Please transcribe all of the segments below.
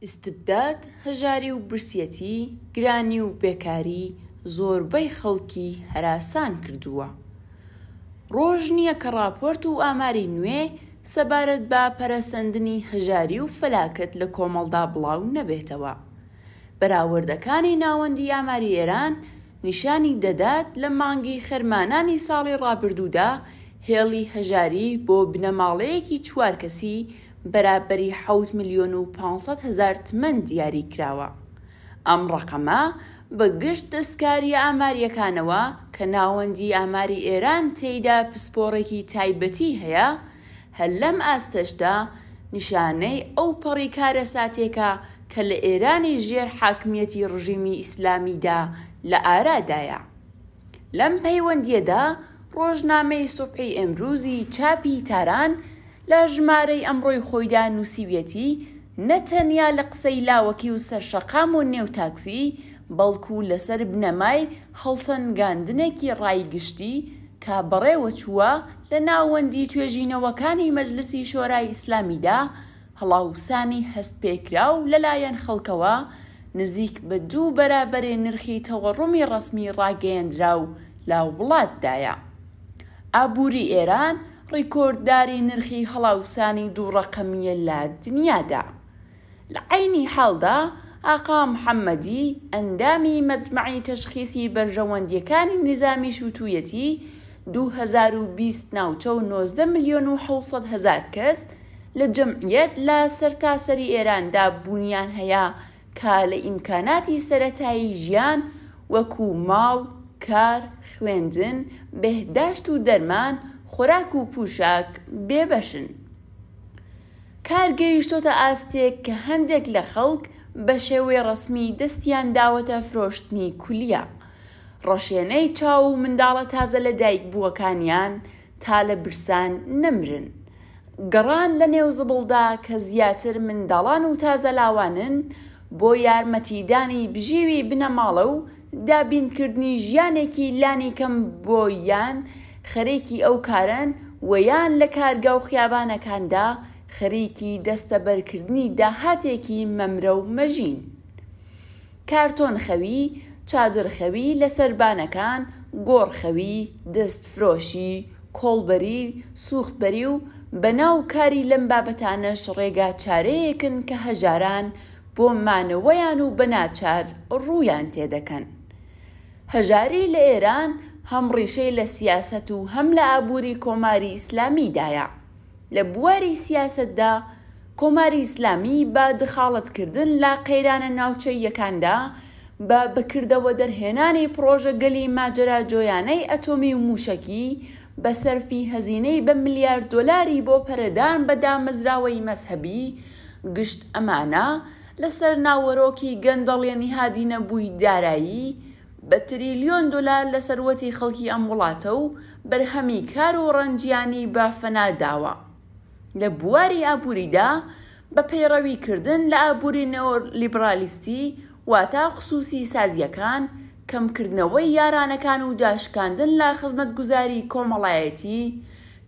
استبداد، هەژاری و برسیەتی، گرانی و بێکاری زۆربەی خەڵکی هەراسان کردووە. ڕۆژ نییە کە ڕاپۆرت و ئاماری نوێ سەبارەت بە پەرەسەندنی هەژاری و فەلاکەت لە کۆمەڵدا بڵاو نەبێتەوە. بەراوردەکانی ناوەندی ئاماری ئێران نیشانی دەدات لە مانگی خەرمانانی ساڵی ڕابردوودا هێڵی هەژاری بۆ بنەماڵەیەکی 4 کەسی بەرابەری 7,500,000 تمەن دیاری کراوە. ئەم ڕقەمە بە گشت دەستکاریە ئاماریەکانەوە کە ناوەندی ئاماری ئێران تێیدا پسپۆڕێکی تایبەتی هەیە، هەر لەم ئاستەشدا نیشانەی ئەو پەڕی کارە ساتێکە کە لە ئێرانی ژێر حاکمیەتی ڕژیمی ئیسلامیدا لە ئارادایە. لەم پەیوەندیەدا ڕۆژنامەی سوبحی ئەمروزی چاپی تاران لە ژمارەی ئەمڕۆی خۆیدا نووسیوێتی نەتەنیا لە قسەی لاوەکی و سەرشەقام و نێوتاکسی، بەڵکو لەسەر بنەمای هەڵسەنگاندنێکی ڕایگشتی کە بەڕێوە چووە لە ناوەندی توێژینەوەکانی مەجلسی شۆرای ئیسلامیدا هەڵاوسانی هەستپێکراو لەلایەن خەڵکەوە نزیک بە 2 بەرابەرێ نرخی تەوەڕوومی ڕەسمی ڕاگەیەندراو لە وڵاتدایە. ئابووری ئێران ڕیکۆردداری نرخی هەڵاوسانی 2 ڕەقەمیە لە دنیادا. لە عەینی حاڵدا ئاقا محەممەدی ئەندامی مەجمەعی تەشخیصی بەرژەوەندیەکانی نظامی شووتوویەتی 2020 ناوچە و 19,700,000 کەس لە جەمعیەت لە سەرتاسەری ئێراندا بوونیان هەیە کە لە ئیمکاناتی سەرەتایی ژیان وەکو ماڵ، کار، خوێندن، بەهداشت و دەرمان، خۆراک و پوشاک بێبەشن. کار گەیشتۆتە ئاستێک کە هەندێک لە خەڵک بە شێوەی ڕەسمی دەستیان داوەتە فرۆشتنی کولیە. ڕەشێنەی چاو و منداڵە تازە لە دایک بووەکانیان تا لە برسان نەمرن. گەڕان لە نێو زبڵدا کە زیاتر منداڵان و تازە لاوانن بۆ یارمەتیدانی بژێوی بنەماڵە و دابینکردنی ژیانێکی لانی کەم بۆ یان خەرێکی ئەو کارن و یان لە کارگا و خیابانەکاندا خەریکی دەستەبەرکردنی داهاتێکی مەمرە و مەژین. کارتۆنخەوی، چادرخەوی لە سەربانەکان، گۆڕخەوی، دەستفرۆشی، کۆڵبەری، سوختبەری و بەناو کاری لەم بابەتانەش ڕێگا چارەیەکن کە هەژاران بۆ مانەوەیان و بەناچار ڕوویان تێدەکەن. هەژاری لە ئێران هەم ڕیشەی لە سیاسەت و هەم لە ئابووری کۆماری ئیسلامیدایە. لە بواری سیاسەتدا کۆماری ئیسلامی بە دخاڵەتکردن لە قەیرانە ناوچەیەکاندا بە بەکردەوە دەرهێنانی پرۆژە گەلی ماجراجۆیانەی ئەتۆمی و موشەکی بە سەرفی هەزینەی بە ملیار دۆلاری بۆ پەرەدان بە دامەزراوەی مەزهەبی، گشت ئەمانە لەسەر ناوەڕۆکی گەندەڵێنی هادینە بووی دارایی بە تریلیۆن دۆلار لە سەروەتی خەڵکی ئەم وڵاتە و بەرهەمی کار و ڕەنجیانی بافەناداوە. لە بواری ئابووریدا بە پەیڕەویکردن لە ئابووری نێۆلیبرالیستی واتە خصوصی سازیەکان، کەمکردنەوەی یارانەکان و داشکاندن لە خزمەتگوزاری کۆمەڵایەتی،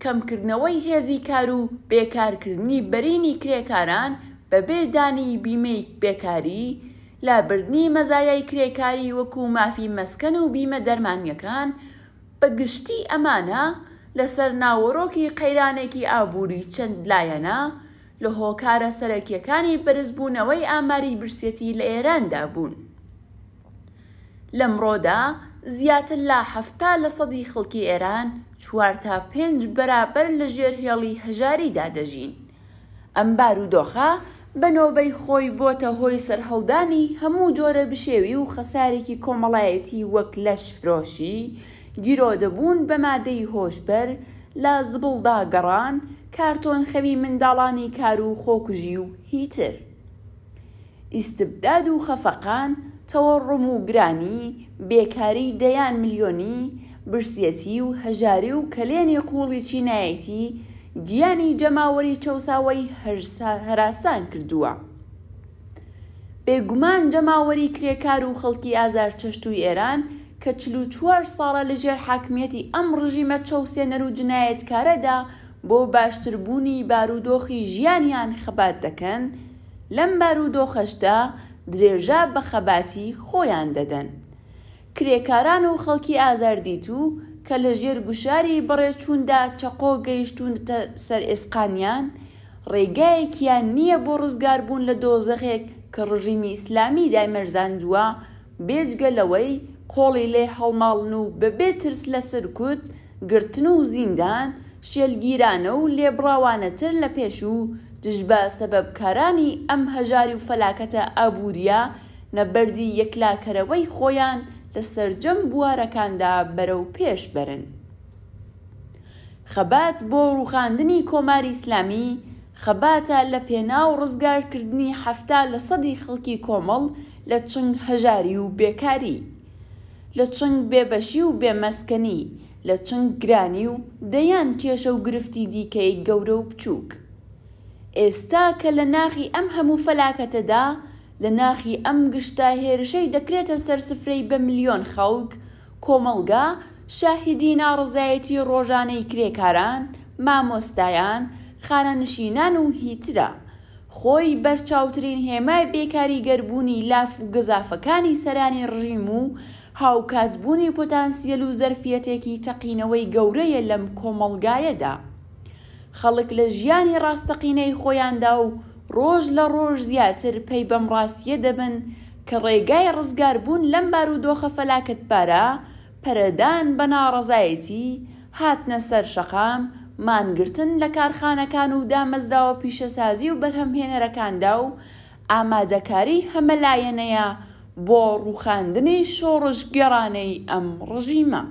کەمکردنەوەی هێزی کار و بێکارکردنی بەرینی کرێکاران بە بێدانی بیمەی بێکاری، لابردنی مەزایای کرێکاری وەکو مافی مەسکەن و بیمە دەرمانیەکان، بە گشتی ئەمانە لەسەر ناوەڕۆکی قەیرانێکی ئابووری چەند لایەنە لە هۆکارە سەرەکیەکانی بەرزبوونەوەی ئاماری برسێتی لە ئێراندا بوون. لەمڕۆدا زیاتر لە 70% خەڵکی ئێران 4 تا 5 بەرابەر لە ژێر هێڵی هەژاریدا دەژین. ئەم بارودۆخە بەنۆبەی خۆی بۆتە هۆی سەرهەڵدانی هەموو جۆرە بشێوی و خەسارێکی کۆمەڵایەتی وەک لەش فرۆشی، گیرۆدەبوون بە مادەی هۆشبەر، لە زبڵدا گەڕان، کارتۆنخەوی منداڵانی کار و خۆکوژی و هیتر. ئیستبداد و خەفەقان، تەوەڕم و گرانی، بێکاری دەیان ملیۆنی، برسیەتی و هەژاری و کەلێنی قوڵی چینایەتی گیانی جەماوەری چەوساوەی هەراسان کردووە. بێگومان جەماوەری کرێکار و خەڵکی ئازار چەشتووی ئێران کە 44 ساڵە لەژێر حاکمیەتی ئەم ڕژیمە چەوسێنەر و جنایەتکارەدا بۆ باشتربوونی بارودۆخی ژیانیان خەبات دەکەن، لەم بارودۆخەشدا درێژە بە خەباتی خۆیان دەدەن. کرێکاران و خەڵکی ئازاردیتوو کە لە ژێر گوشاری بەڕێچووندا چەقۆ گەیشتونتە سەر ئێسقانیان، ڕێگایەکیان نییە بۆ ڕزگاربوون لە دۆزەخێک کە ڕژیمی ئیسلامی دامەرزاندووە، بێجگە لەوەی قۆڵی لێ هەڵماڵن و بەبێ ترس لە سرکوت، گرتن و زیندان، شێلگیرانە و لێبڕاوانەتر لە پێش و دژبە سەبەبکارانی ئەم هەژاری و فەلاکەتە ئابووریە نەبەردی یەکلاکەرەوەی خۆیان لە سەرجەم بوارەکاندا بەرەو پێش بەرن. خەبات بۆ ڕووخاندنی کۆماری ئیسلامی خەباتە لە پێناو ڕزگارکردنی 70% خەڵکی کۆمەڵ لە چنگ هەژاری و بێکاری، لە چنگ بێبەشی و بێمەسکەنی، لە چنگ گرانی و دەیان کێشە و گرفتی دیکەی گەورە و بچووک. ئێستا کە لە ناخی ئەم هەموو فەلاکەتەدا، لە ناخی ئەم گشتە هێرشەی دەکرێتە سەر سفرەی بە ملیۆن خەڵک، کۆمەڵگا شاهیدی ناڕزایەتی ڕۆژانەی کرێکاران، مامۆستایان، خانەنشینان و هیترە، خۆی بەرچاوترین هێمای بێکاری گەربوونی لاف و گەزافەکانی سەرانی ڕژیم و هاوکاتبوونی پۆتانسیەل و زەرفیەتێکی تەقینەوەی گەورەیە لەم کۆمەڵگایەدا. خەڵک لە ژیانی ڕاستەقینەی خۆیاندا و ڕۆژ لە ڕۆژ زیاتر پەی بەم ڕاستیە دەبن کە ڕێگای ڕزگاربوون لەم بارودۆخە فەلاکەتبارە پەرەدان بە ناڕەزایەتی، هاتنە سەر شەقام، مانگرتن لە کارخانەکان و دامەزراوە پیشەسازی و بەرهەمهێنەرەکاندا و ئامادەکاری هەمەلایەنەیە بۆ ڕووخاندنی شۆڕش گێڕانەی ئەم ڕژیمە.